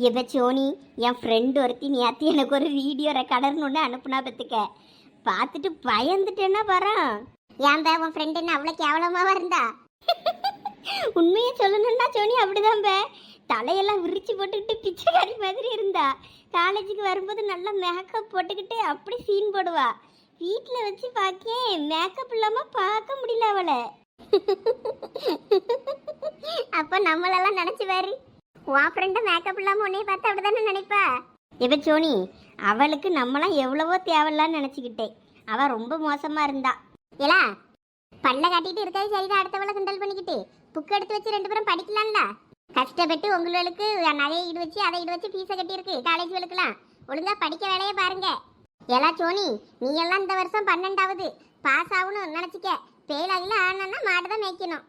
எப்ப சோனி, என் ஃப்ரெண்டு ஒருத்தி நேற்று எனக்கு ஒரு வீடியோ ரெக்கார்டர்னு ஒன்று அனுப்புனா பத்துக்க. பார்த்துட்டு பயந்துட்டேன்னா வரான். ஏன்பா உன் ஃப்ரெண்டு என்ன அவ்வளோ கேவலமாக இருந்தா? உண்மையை சொல்லணும்னா சோனி அப்படிதான் பே. தலையெல்லாம் விரிச்சு போட்டுக்கிட்டு பிச்சைக்காரி மாதிரி இருந்தா. காலேஜுக்கு வரும்போது நல்லா மேக்கப் போட்டுக்கிட்டு அப்படி சீன் போடுவா. வீட்டில் வச்சு பார்க்கேன் மேக்கப் இல்லாமல் பார்க்க முடியல அவளை. அப்போ நம்மளெல்லாம் நினச்சி பாரு, உன் ஃப்ரெண்டு மேக்கப் இல்லாமல் உன்னைய பார்த்து அப்படி தானே நினைப்பா? எப்போ சோனி, அவளுக்கு நம்மளாம் எவ்வளவோ தேவையில்லான்னு நினச்சிக்கிட்டேன். அவள் ரொம்ப மோசமாக இருந்தா. ஏலா பல்ல காட்டிட்டு இருக்காது சரிதான், அடுத்தவளை கிண்டல் பண்ணிக்கிட்டு புக் எடுத்து வச்சு 2 பேரும் படிக்கலாம்ல. கஷ்டப்பட்டு உங்களுக்கு நகையை ஈடு வச்சு அதை ஈடு வச்சு ஃபீஸை கட்டியிருக்கு காலேஜுகளுக்கெல்லாம். ஒழுங்கா படிக்க வேலையை பாருங்க. ஏலா சோனி, நீ எல்லாம் இந்த வருஷம் 12வது பாஸ் ஆகணும்னு நினச்சிக்க. ஃபெயில் ஆகல ஆனா மாடு தான் மேய்க்கணும்.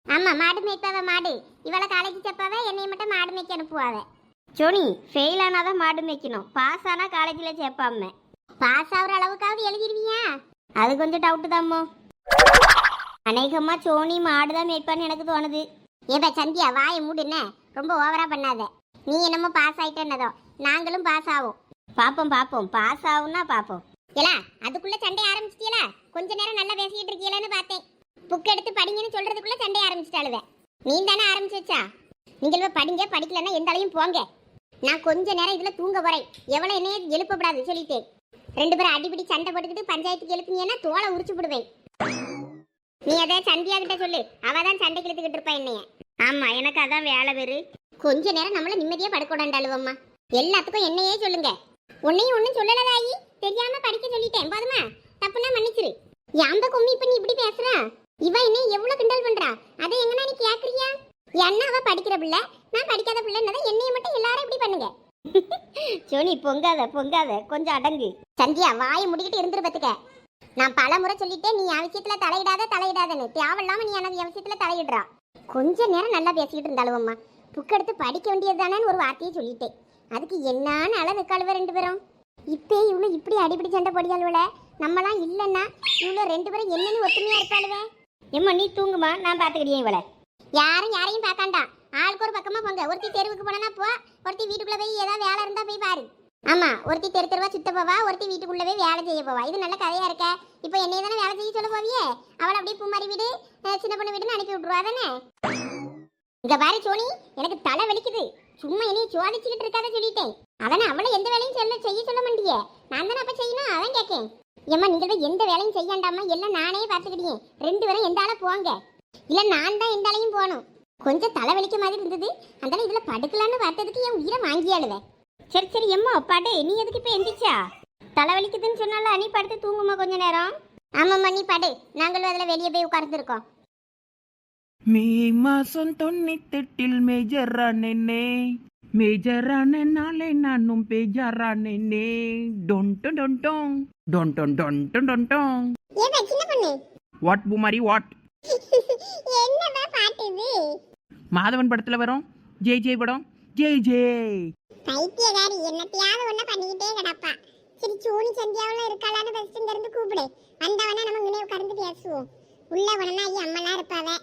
ஆமா, மாடு மேய்ப்பாவ மாடு. இவளை காலேஜ் செப்பாவ, என்னைய மட்டும் மாடு மேய்க்க அனுப்புவாவ. சோனி, ஃபெயில் ஆனாதான் மாடு மேய்க்கணும், பாஸ் ஆனா காலேஜில் சேர்ப்பாம. பாஸ் ஆகுற அளவுக்காவது எழுதிருவியா? அது கொஞ்சம் டவுட்டு தாம்மா. அநேகமா சோனி மாடு தான் மேய்ப்பான்னு எனக்கு தோணுது. ஏப்பா சந்தியா, வாயை மூடுன, ரொம்ப ஓவரா பண்ணாத. நீ என்னமோ பாஸ் ஆயிட்டேன்னதோ, நாங்களும் பாஸ் ஆகும். பாப்போம் பாப்போம், பாஸ் ஆகும்னா பாப்போம். ஏலா அதுக்குள்ள சண்டை ஆரம்பிச்சிட்டீங்களா? கொஞ்ச நேரம் நல்லா பேசிக்கிட்டு இருக்கீங்களான்னு பார்த்தேன். புக் எடுத்து படிங்கன்னு சொல்றதுக்குள்ள சண்டை ஆரம்பிச்சிட்டாளுவ. நீ தானே ஆரம்பிச்சு வச்சா? நீங்கள் படிங்க, படிக்கலன்னா எந்த அளவையும் போங்க. நான் கொஞ்ச நேரம் இதுல தூங்க போறேன். எவ்வளவு என்னையே எழுப்பப்படாது சொல்லிட்டேன். 2 பேரும் அடிப்படி சண்டை போட்டுக்கிட்டு பஞ்சாயத்துக்கு எழுப்புனீங்கன்னா தோலை உரிச்சு விடுவேன். நீ அதை சந்தியா கிட்ட சொல்லு, அவதான் சண்டைக்கு இழுத்துக்கிட்டு இருப்பா என்னைய. ஆமா, எனக்கு அதான் வேலை வேறு. கொஞ்ச நேரம் நம்மள நிம்மதியா படுக்கூடாண்டாளுவம்மா. எல்லாத்துக்கும் என்னையே சொல்லுங்க. உன்னையும் ஒன்னும் சொல்லலதாயி, தெரியாம படிக்க சொல்லிட்டேன் போதுமா? தப்புனா மன்னிச்சிரு. அந்த கும்மி இப்ப நீ இப்படி பேசுற? இவ என்ன எவ்வளவு கிண்டல் பண்றா? அதை எங்கன்னா நீ கேக்குறியா? என்ன அவ படிக்கிற பிள்ளை, நான் படிக்காத பிள்ளைன்னதை என்னைய மட்டும் எல்லாரும் இப்படி பண்ணுங்க. சோனி பொங்காத பொங்காத, கொஞ்சம் அடங்கு. சந்தியா வாயை முடிக்கிட்டு இருந்துரு பத்துக்க. நான் பல முறை சொல்லிட்டேன், நீ என் விஷயத்துல தலையிடாதன்னு. தேவையில்லாம நீ எனக்கு என் விஷயத்துல தலையிடுறா. கொஞ்ச நேரம் நல்லா பேசிக்கிட்டு இருந்தாலுவம்மா. புக் எடுத்து படிக்க வேண்டியது தானேன்னு ஒரு வார்த்தையை சொல்லிட்டேன். அதுக்கு என்னான்னு அளவு கழுவ 2 பேரும். இப்போ இவ்வளோ இப்படி அடிப்படி சண்டை போடியாளுவல. நம்மளாம் இல்லைன்னா இவ்வளோ 2 பேரும் என்னன்னு ஒத்துமையா இருப்பாளுவே. ஏம்மா நீ தூங்குமா, நான் பார்த்துக்கிட்டேன் இவளை. யாரையும் பார்க்காண்டா, ஆளுக்கு ஒரு பக்கமா போங்க. ஒருத்தி தெருவுக்கு போனா போ, ஒருத்தி வீட்டுக்குள்ள போய் ஏதாவது வேலை இருந்தா போய் பாரு. ஆமா, ஒருத்தி தெருவா சுத்த போவா, ஒருத்தி வீட்டுக்குள்ளவே வேலை செய்ய போவா. இது நல்ல கதையா இருக்க. இப்போ என்னைய தானே வேலை செய்ய சொல்ல போவியே? அவளை அப்படியே பூமாரி வீடு, சின்ன பொண்ணு வீடுன்னு அனுப்பி விட்டுருவா தானே. இங்க பாரு சோனி, எனக்கு தலை வலிக்குது. சும்மா என்னைய சுவாதிச்சுக்கிட்டு இருக்காத சொல்லிட்டேன். அதானே அவளை எந்த வேலையும் செய்ய சொல்ல மாட்டியே. நான் தானே அப்ப செய்யணும், அதான் கேட்கேன். ஏம்மா நீங்கள் எந்த வேலையும் செய்யாண்டாமா, எல்லாம் நானே பார்த்துக்கிட்டேன். 2 பேரும் எந்த ஆள போங்க, இல்ல நான் தான் எந்த ஆளையும் போகணும். கொஞ்சம் தலைவலிக்க மாதிரி இருந்தது, அதனால இதுல படுக்கலான்னு பார்த்ததுக்கு என் உயிரை வாங்கியாளுவேன். சரி சரி எம்மா பாடு, நீ எதுக்கு இப்ப எந்திரிச்சா? தலைவலிக்குதுன்னு சொன்னால நீ படுத்து தூங்குமா கொஞ்ச நேரம். ஆமாம்மா நீ பாடு, நாங்களும் அதுல வெளியே போய் உட்கார்ந்துருக்கோம். மே மாசம் 98 மேஜரானே, மேஜரான நாளை நானும் பேஜாரானே. டொன்டொன் டொன்டொன் டொன்டொன் டொன்டொன் டொன்டொன். ஏதா சின்ன பொண்ணு, வாட் பூமாரி வாட்? என்னடா பாட்டு இது? மாதவன் படத்துல வரும் ஜெய் ஜெய் படம். ஜெய் ஜெய் பைத்தியகாரி, என்னத்தையாவது ஒண்ணு பண்ணிக்கிட்டே கிடப்பா. சரி சோனி சந்தியாவில் இருக்காளான்னு ஃபர்ஸ்ட் இங்க இருந்து கூப்பிடு. வந்தவனா நம்ம இங்கே உட்கார்ந்து பேசுவோம். உள்ள உடனே அம்மெல்லாம் இருப்பாவே.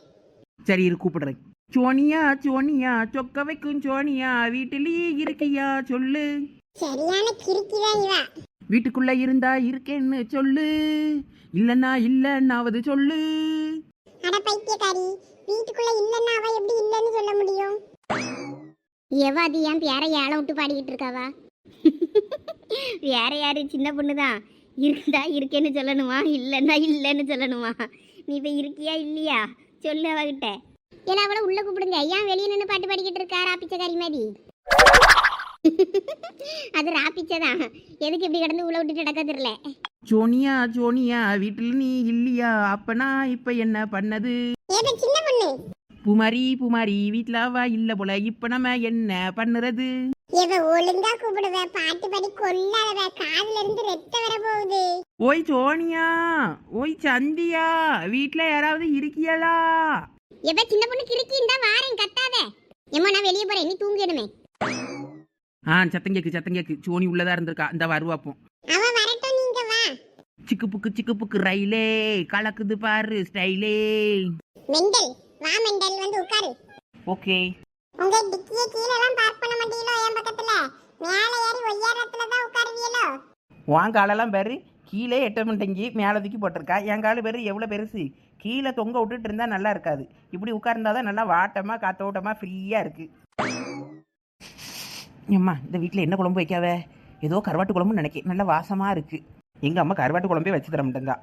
சரி இரு கூப்பிடுறேன். சோனியா சோனியா, சொக்க வைக்கும் சோனியா, வீட்டிலேயே இருக்கியா சொல்லு. சரியான கிறுக்கிதான் இவ. வீட்டுக்குள்ள இருந்தா இருக்கேன்னு சொல்லு, இல்லன்னா இல்லன்னாவது சொல்லு. அட பைத்தியக்காரி, வீட்டுக்குள்ள இல்லன்னா அவ எப்படி இல்லன்னு சொல்ல முடியும்? எவாதி ஏன் பேர ஏழை விட்டு பாடிக்கிட்டு இருக்காவா? வேற யாரு, சின்ன பொண்ணுதான். இருந்தா இருக்கேன்னு சொல்லணுமா, இல்லைன்னா இல்லைன்னு சொல்லணுமா? நீ இப்ப இருக்கியா இல்லையா சொல்லு அவகிட்ட. ஏன்னா அவளை உள்ள கூப்பிடுங்க. ஏன் வெளியே நின்று பாட்டு பாடிக்கிட்டு இருக்கா ராப்பிச்சக்காரி மாதிரி? அது ராப்பிச்சதான், எதுக்கு இப்படி கிடந்து உள்ள விட்டுட்டு நடக்க தெரியல. சோனியா சோனியா, வீட்டுல நீ இல்லையா, அப்பனா இப்ப என்ன பண்ணது? சின்ன பொண்ணு புமாரி புமாரி, வீட்டுல அவ இல்ல போல, இப்ப நம்ம என்ன பண்ணுறது? ஒழுங்கா கூப்பிடுவ, பாட்டு பாடி கொல்லாத, காதுல இருந்து ரத்த வர போகுது. ஓய் சோனியா, ஓய் சந்தியா, வீட்டுல யாராவது இருக்கியலா? சின்ன பொண்ணு கிறுக்கி, இந்த வாரேன் கத்தாத. ஏமா நான் வெளியே போறேன், நீ தூங்கிடுமே. சத்தம் கேக்கு. சோனி உள்ளதா இருந்திருக்கா, இந்த வருவாப்போம். அவ வரட்டும், நீங்க வா. சிக்கு புக்கு ரயிலே கலக்குது பாரு ஸ்டைலே. மெண்டல் வா, மெண்டல் வந்து உட்காரு. ஓகே. உங்க டிக்கிய கீழ எல்லாம் பார்க் பண்ண உன் காலெல்லாம் பேரு கீழே எட்ட மாட்டேங்கி மேலே தூக்கி போட்டிருக்கா. என் காலு பேர் எவ்வளோ பெருசு, கீழே தொங்க விட்டுட்டு இருந்தால் நல்லா இருக்காது. இப்படி உட்கார்ந்தாதான் நல்லா வாட்டமாக காத்தோட்டமாக ஃப்ரீயாக இருக்குது. அம்மா இந்த வீட்டில் என்ன குழம்பு வைக்காவ? ஏதோ கருவாட்டு குழம்புன்னு நினைக்கிறேன், நல்லா வாசமாக இருக்குது. எங்கள் அம்மா கருவாட்டு குழம்பே வச்சு தர மாட்டேங்கா.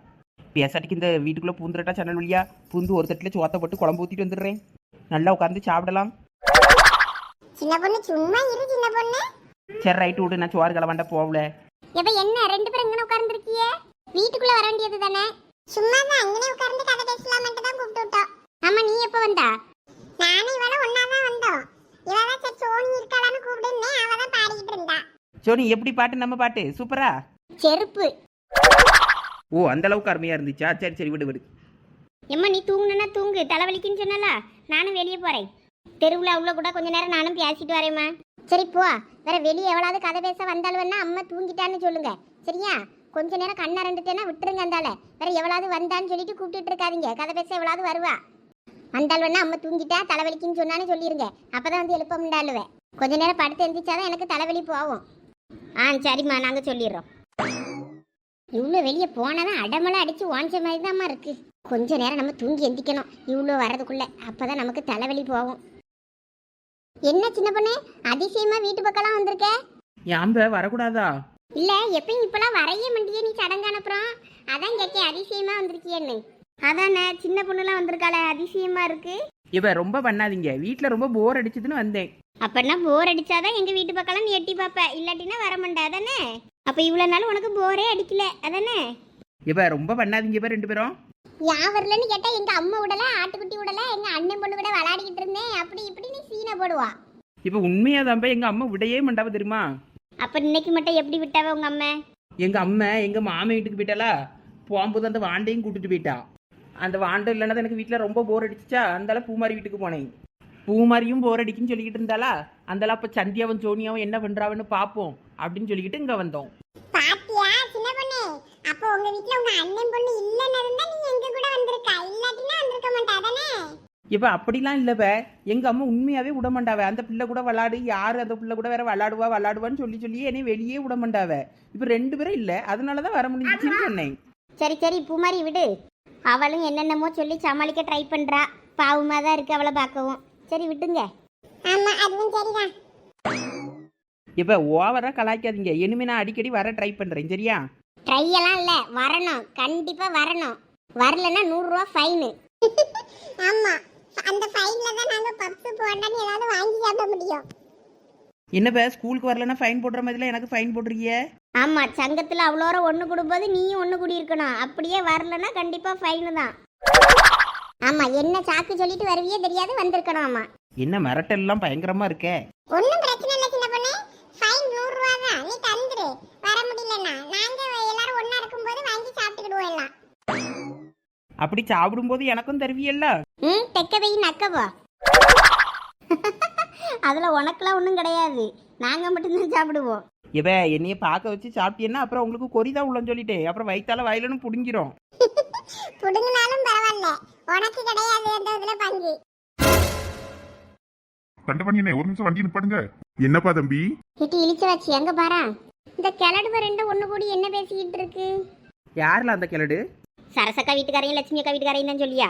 பேசாட்டிக்கு இந்த வீட்டுக்குள்ளே பூந்துட்டா சன்னல் வழியா பூந்து ஒரு தட்டில் சோத்தை போட்டு குழம்பு ஊற்றிட்டு வந்துடுறேன். நல்லா உட்காந்து சாப்பிடலாம். சின்ன பொண்ணு சும்மா இரு சின்ன பொண்ணு. சரி ரைட்டு விடு, நான் சோறு கலவாண்ட போகல. எப்ப என்ன ரெண்டு பேரும் இங்கே உட்கார்ந்துருக்கியே? வீட்டுக்குள்ள வர வேண்டியது தானே? சும்மா தான் அங்கனே உட்கார்ந்து கதை பேசலாம்னு தான் கூப்பிட்டு விட்டோம். ஆமா, நீ எப்போ வந்தா? நானும் இவள ஒண்ணா தான் வந்தோம். இவள சரி சோனி இருக்காளான்னு கூப்பிடுனே, அவ தான் பாடிக்கிட்டு இருந்தா. சோனி எப்படி பாட்டு? நம்ம பாட்டு சூப்பரா. செருப்பு. ஓ அந்த அளவுக்கு அருமையா இருந்துச்சா? சரி சரி விடு விடு. எம்மா நீ தூங்குனா தூங்கு, தலைவலிக்குன்னு சொன்னல. நானும் வெளியே போறேன். தெருவில் உள்ள கூட கொஞ்ச நேரம் நானும் பேசிட்டு வரேம்மா. சரி போ. வேற வெளியே எவ்வளவு கதை பேச வந்தாலும் அம்மா தூங்கிட்டான்னு சொல்லுங்க, சரியா? கொஞ்ச நேரம் கண்ணா ரெண்டுட்டேன்னா விட்டுருங்க. அந்தால வேற எவ்வளவு வந்தான்னு சொல்லிட்டு கூப்பிட்டு இருக்காதீங்க. கதை பேச எவ்வளவு வருவா வந்தால் வேணா அம்மா தூங்கிட்டா தலைவலிக்குன்னு சொன்னான்னு சொல்லிருங்க. அப்பதான் வந்து எழுப்ப முடியாளுவேன். கொஞ்ச நேரம் படுத்து எந்திரிச்சாதான் எனக்கு தலைவலி போகும். சரிம்மா, நாங்க சொல்லிடுறோம். இவ்வளோ வெளியே போனாதான் அடமெல்லாம் அடிச்சு வாஞ்ச மாதிரி தான்மா இருக்கு. கொஞ்ச நேரம் நம்ம தூங்கி எந்திக்கணும் இவ்வளோ வர்றதுக்குள்ள, அப்பதான் நமக்கு தலைவலி போகும். என்ன சின்ன பொண்ணு அதிசயமா வீட்டு பக்கம்லாம் வந்திருக்க? யாம்ப வரக்கூடாதா? இல்ல எப்பயும் இப்பெல்லாம் வரைய மாட்டியே, நீ சடங்கான அப்புறம் அதான் கேட்க அதிசயமா வந்திருக்கியன்னு. அதானே சின்ன பொண்ணுலாம் வந்திருக்காளே, அதிசயமா இருக்கு. இவ ரொம்ப பண்ணாதீங்க, வீட்டில் ரொம்ப போர் அடிச்சதுன்னு வந்தேன். அப்பன்னா போர் அடிச்சாதான் எங்க வீட்டு பக்கம்லாம் நீ எட்டி பாப்ப, இல்லாட்டினா வர மாட்டா அதானே? அப்ப இவ்வளவு நாள் உனக்கு போரே அடிக்கல அதானே? இவ ரொம்ப பண்ணாதீங்க இவ ரெண்டு பேரும். யான் வரலன்னு கேட்டா எங்க அம்மா விடல, ஆட்டுக்குட்டி விடல, எங்க அண்ணன் பொண்ணு கூட விளையாடிக்கிட்டு இருந்தேன் அப்படி இப்படி நீ சீனை போடுவா. இப்ப உண்மையாதான் எங்க அம்மா விடையே மாட்டாவ தெரியுமா? அப்ப இன்னைக்கு மட்டும் எப்படி விட்டாவ உங்க அம்மா? எங்க அம்மா எங்க மாமி வீட்டுக்கு போயிட்டாளா, போகும்போது அந்த வாண்டையும் கூட்டிட்டு போயிட்டா. அந்த வாண்டை இல்லைன்னா எனக்கு வீட்டில் ரொம்ப போர் அடிச்சிச்சா, அந்தால பூமாரி வீட்டுக்கு போனேன். பூமாரியும் போர் அடிக்குன்னு சொல்லிக்கிட்டு இருந்தாளா, அந்தால அப்ப சந்தியாவும் சோனியாவும் என்ன பண்றாவன்னு பாப்போம் அப்படின்னு சொல்லிக்கிட்டு இங்க வந்தோம். பாத்தியா சின்ன பொண்ணு, அப்ப உங்க வீட்ல உங்க அண்ணன் பொண்ணு இல்லன்னு இருந்தா நீ எங்க கூட வந்திருக்கா, இல்லாட்டினா வந்திருக்க மாட்டா அதானே? இப்ப அப்படிலாம் இல்லப்ப, எங்க அம்மா உண்மையாவே விட மாட்டாவ. அந்த பிள்ளை கூட விளாடு, யாரு அந்த பிள்ளை கூட வேற விளாடுவான்னு சொல்லி என்னை வெளியே விட மாட்டாவ. இப்ப ரெண்டு பேரும் இல்ல, அதனாலதான் வர முடிஞ்சுன்னு சொன்னேன். சரி சரி பூமாரி விடு, அவளும் என்னென்னமோ சொல்லி சமாளிக்க ட்ரை பண்றா. பாவமா தான் இருக்கு அவளை பார்க்கவும். சரி விட்டுங்க. ஆமா அதுவும் சரிதான். இப்ப ஓவரா கலாய்க்காதீங்க, இனிமே நான் அடிக்கடி வர ட்ரை பண்றேன் சரியா? ட்ரை எல்லாம் இல்ல, வரணும், கண்டிப்பா வரணும். வரலன்னா 100 ரூபா ஃபைன். ஆமா, அந்த ஃபைன்ல தான் நாங்க பப்ஸ் போண்டான்னு ஏதாவது வாங்கி சாப்பிட முடியும். என்னப்ப ஸ்கூலுக்கு வரலன்னா ஃபைன் போடுற மாதிரில எனக்கு ஃபைன் போடுறீங்க? ஆமா, சங்கத்துல அவ்வளோர ஒண்ணு கூடும்போது நீயும் ஒண்ணு கூடி இருக்கணும். அப்படியே வரலன்னா கண்டிப்பா ஃபைன் தான். ஆமா, என்ன சாக்கு சொல்லிட்டு வருவியே தெரியாது, வந்திருக்கணும். ஆமா, என்ன மிரட்டெல்லாம் பயங்கரமா இருக்கே. ஒண்ணும் பிரச்சனை இல்ல சின்ன பொண்ணு, ஃபைன் 100 ரூபா தான், நீ தந்துரு. வர முடியலன்னா நாங்க எல்லாரும் ஒண்ணா இருக்கும்போது வாங்கி சாப்பிட்டுக்கிடுவோம் எல்லாம். அப்படி சாப்பிடும்போது எனக்கும் தருவியல்ல? தெக்கவை நக்கவா? அதுல உனக்கெல்லாம் ஒண்ணும் கிடையாது, நாங்க மட்டும்தான் சாப்பிடுவோம். இவ என்னைய பார்க்க வச்சு சாப்பிட்டீங்கன்னா அப்புறம் உங்களுக்கு கொரிதான் உள்ளன்னு சொல்லிட்டேன், அப்புறம் வயித்தால வயலுன்னு புடுங்கிரும். புடுங்கினாலும் பரவாயில்ல, உனக்கு கிடையாது அந்த இதுல பங்கு. கண்ட பண்ணினே ஒரு நிமிஷம் வண்டி நிப்பாடுங்க. என்னப்பா தம்பி? இட்டி இழிச்சு வச்சு எங்க பாரா, இந்த கிளடுவ ரெண்டு ஒண்ணு கூடி என்ன பேசிக்கிட்டு இருக்கு? யாருல அந்த கிளடு? சரசக்கா வீட்டுக்காரையும் லட்சுமி அக்கா வீட்டுக்காரையும் தான் சொல்லியா?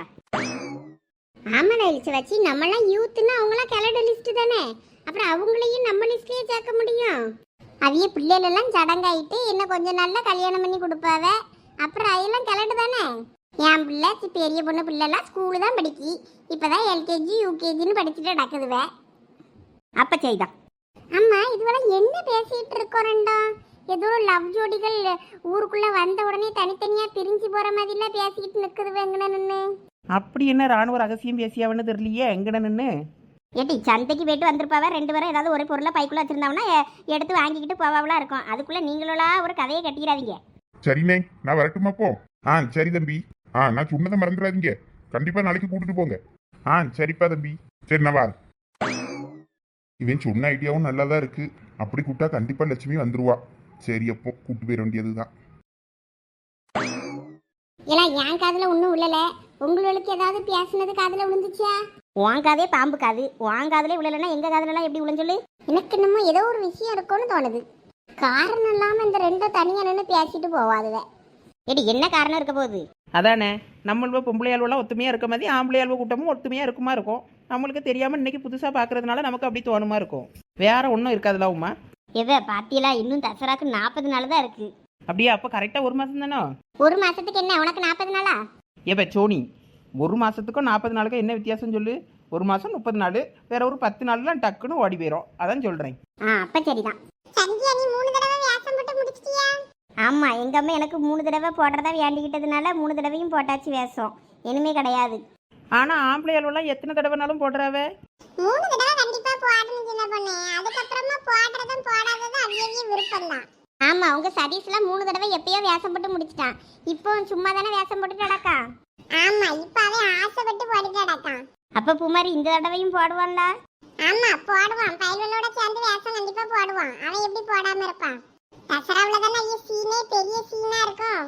ஆமாடா இழிச்சு வச்சு, நம்மளாம் யூத்துன்னா அவங்களாம் கிளடு லிஸ்ட் தானே, அப்புறம் அவங்களையும் நம்ம லிஸ்ட்லயே சேர்க்க முடியும். அவைய பிள்ளைகளெல்லாம் சடங்காயிட்டு என்ன கொஞ்ச நாள்ல கல்யாணம் பண்ணி கொடுப்பாவ, அப்புறம் அதெல்லாம் கிளடு தானே. என் பிள்ளை பெரிய பொண்ணு பிள்ளைலாம் ஸ்கூலு தான் படிக்கி, இப்பதான் எல்கேஜி யூகேஜின்னு படிச்சுட்டு நடக்குதுவ. அப்ப செய்தான். அம்மா இதுவெல்லாம் என்ன பேசிட்டு இருக்கோம் ரெண்டும்? ஏதோ லவ் ஜோடிகள் ஊருக்குள்ள வந்த உடனே தனித்தனியா பிரிஞ்சு போற மாதிரிலாம் பேசிக்கிட்டு நிக்குதுவங்க நின்று. அப்படி என்ன ராணுவ ரகசியம் பேசியாவன்னு தெரியலையே எங்கட நின்று. ஏட்டி சந்தைக்கு போயிட்டு வந்திருப்பாவ, ரெண்டு பேரும் ஏதாவது ஒரு பொருளை பைக்குள்ள வச்சிருந்தாங்கன்னா எடுத்து வாங்கிக்கிட்டு போவாவெல்லாம் இருக்கும். அதுக்குள்ள நீங்களெல்லாம் ஒரு கதையை கட்டிடாதீங்க. சரிண்ணே, நான் வரட்டுமா போ? சரி தம்பி. நான் சொன்னதை மறந்துடாதீங்க, கண்டிப்பா நாளைக்கு கூட்டிட்டு போங்க. சரிப்பா தம்பி. சரி நான் வரேன். இவன் சொன்ன ஐடியாவும் நல்லா தான் இருக்கு, அப்படி கூப்பிட்டா கண்டிப்பா லட்சுமி வந்துருவா. சரி அப்போ கூப்பிட்டு போயிட வேண்டியதுதான். எல்லாம் என் காதுல ஒன்றும் உள்ளல, உங்களுக்கு ஏதாவது பேசுனது காதுல விழுந்துச்சா? உன் காதே பாம்பு காது, உன் காதுல விழலைன்னா எங்க காதுலலாம் எப்படி விழுஞ்சொல்லு? எனக்கு என்னமோ ஏதோ ஒரு விஷயம் இருக்கும்னு தோணுது. காரணம் இல்லாம இந்த ரெண்டும் தனியா நின்று பேசிட்டு போவாதுவ. ஏடி என்ன காரணம் இருக்க போகுது? அதானே நம்மள பொம்பளையாள்வெல்லாம் ஒத்துமையாக இருக்க மாதிரி ஆம்பளையாள்வ கூட்டமும் ஒத்துமையாக இருக்குமா இருக்கும். நம்மளுக்கு தெரியாமல் இன்னைக்கு புதுசாக பார்க்கறதுனால நமக்கு அப்படி தோணுமா இருக்கும். வேற ஒன்றும் இருக்காதுல உமா. எவ பாத்தியலா இன்னும் தசராக்கு 40 நாள் தான் இருக்கு. அப்படியே அப்போ கரெக்டாக ஒரு மாதம் தானோ? ஒரு மாசத்துக்கு என்ன உனக்கு 40 நாளா? ஏப்ப சோனி, ஒரு மாதத்துக்கும் 40 நாளுக்கும் என்ன வித்தியாசம் சொல்லு. ஒரு மாதம் 30 நாள், வேற ஒரு 10 நாள்லாம் டக்குன்னு ஓடி போயிடும். அதான் சொல்கிறேன். அப்ப சரிதான். சந்தியா நீ 3 தடவை வேஷம் போட்டு முடிச்சிட்டியா? ஆமா, எங்க அம்மா எனக்கு 3 தடவை போடுறதா வேண்டிக்கிட்டதுனால 3 தடவையும் போட்டாச்சு வேஷம். இனிமே கிடையாது. ஆனால் ஆம்பளையாள்வெல்லாம் எத்தனை தடவைனாலும் போடுறாவ. 3 தடவை கண்டிப்பா போடணும் சின்ன பொண்ணு. அதுக்கப்புறமா போடுறதும் போடாததும் அவியவிய விருப்பம் தான். ஆமா, உங்க சதீஷ்லாம் 3 தடவை எப்பயோ வேஷம் போட்டு முடிச்சிட்டான். இப்போ சும்மா தானே வேஷம் போட்டுட்டு நடக்கா. ஆமா, இப்ப அவன் ஆசைப்பட்டு போட்டுட்டு அடக்கான். அப்ப பூமாரி இந்த தடவையும் போடுவான்ல? ஆமா போடுவான். பைல்வனோட சேர்ந்து வேஷம் கண்டிப்பா போடுவான். அவன் எப்படி போடாம இருப்பான்? தசராவுல தானே ஐய சீனே பெரிய சீனா இருக்கும்.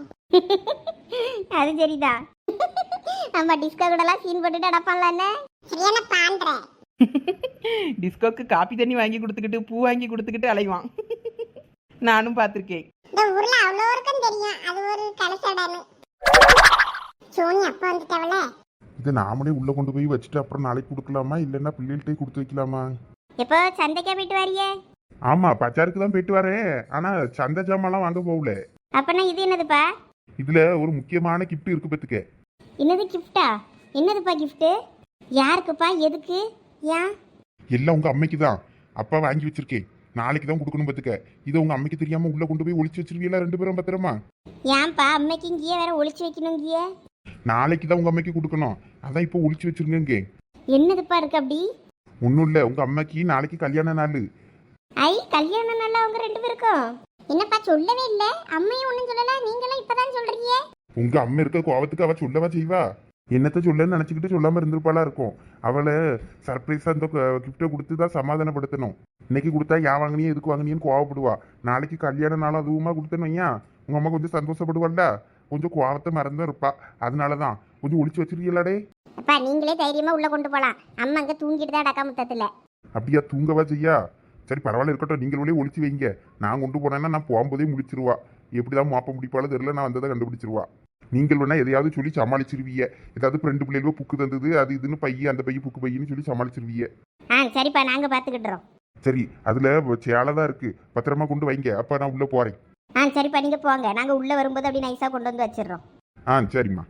அது சரிதான். நம்ம டிஸ்கோ கூடலாம் சீன் போட்டுட்டு நடப்பான்ல என்ன? சரியான பாண்ற. டிஸ்கோக்கு காப்பி தண்ணி வாங்கி கொடுத்துக்கிட்டு பூ வாங்கி கொடுத்துக்கிட்டு அலைவான். நானும் பார்த்துருக்கேன். இந்த ஊர்ல அவ்வளோ இருக்கும் தெரியும். அது ஒரு கலசடன்னு. சோனி அப்பா வந்துட்டவள. இதை நாமளே உள்ள கொண்டு போய் வச்சுட்டு அப்புறம் நாளைக்கு கொடுக்கலாமா இல்லைன்னா பிள்ளைகள்கிட்டே கொடுத்து வைக்கலாமா? எப்போ சந்தைக்கா போயிட்டு வரியே? ஆமா, பச்சாருக்கு தான் போயிட்டு வரேன். ஆனா சந்தை ஜாமான்லாம் வாங்க போகல. அப்பனா இது என்னதுப்பா? இதுல ஒரு முக்கியமான கிஃப்ட் இருக்கு பத்துக்க. என்னது கிஃப்டா? என்னதுப்பா கிஃப்ட்? யாருக்குப்பா? எதுக்கு? ஏன்? எல்லாம் உங்க அம்மைக்கு தான். அப்பா வாங்கி வச்சிருக்கேன். நாளைக்கு தான் கொடுக்கணும் பத்துக்க. இதை உங்க அம்மைக்கு தெரியாம உள்ள கொண்டு போய் ஒளிச்சு வச்சிருவீங்களா 2 பேரும் பத்திரமா? ஏன்பா அம்மைக்கு இங்கேயே வேற ஒளிச்சு வைக்கணுங்கிய? நாளைக்கு தான் உங்க அம்மைக்கு கொடுக்கணும். அதான் இப்போ ஒளிச்சு வச்சிருங்க. என்னதுப்பா இருக்கு அப்படி? ஒன்றும் இல்லை, உங்க அம்மைக்கு நாளைக்கு கல்யாண நாள். ஐ, கல்யாணம் நல்லா அவங்க 2 பேருக்கும்? என்னப்பா சொல்லவே இல்லை. அம்மையும் ஒன்றும் சொல்லல, நீங்களும் இப்பதான் சொல்றீங்க. உங்க அம்மா இருக்க கோவத்துக்கு அவ சொல்லவா செய்வா? என்னத்த சொல்லன்னு நினைச்சுக்கிட்டு சொல்லாம இருந்திருப்பாளா இருக்கும். அவளை சர்ப்ரைஸா இந்த கிஃப்டை கொடுத்து தான் சமாதானப்படுத்தணும். இன்னைக்கு கொடுத்தா யா வாங்கினியே எதுக்கு வாங்கினியன்னு கோவப்படுவா. நாளைக்கு கல்யாண நாளும் அதுவுமா கொடுத்தேன்னு வையா, உங்க அம்மா கொஞ்சம் சந்தோஷப்படுவாள்டா. கொஞ்சம் கோவத்தை மறந்தும் இருப்பா. அதனாலதான் கொஞ்சம் ஒளிச்சு வச்சிருக்கீங்களாடே. அப்பா நீங்களே தைரியமா உள்ள கொண்டு போலாம். அம்மா அங்க தூங்கிட்டு தான் அடக்கா முத்தத்துல. அப்படியா? தூங்கவா செய்யா? சரி பரவாயில்ல, இருக்கட்டும். நீங்களே ஒளிச்சு வைங்க. நான் கொண்டு போனேன்னா நான் போகும்போதே முடிச்சிருவா. எப்படிதான் மாப்ப முடிப்பாலும் தெரியல, நான் வந்ததை கண்டுபிடிச்சிருவா. நீங்கள் வேணா எதையாவது சொல்லி சமாளிச்சிருவீங்க. ஏதாவது 2 பிள்ளைகளோ புக்கு தந்தது அது இதுன்னு பைய அந்த பைய புக்கு பையன்னு சொல்லி சமாளிச்சிருவீங்க. சரிப்பா, நாங்க பாத்துக்கிட்டுறோம். சரி, அதுல சேலதான் இருக்கு, பத்திரமா கொண்டு வைங்க. அப்ப நான் உள்ள போறேன். சரிப்பா நீங்க போங்க. நாங்க உள்ள வரும்போது அப்படி நைஸா கொண்டு வந்து வச்சிடுறோம். சரிம்மா.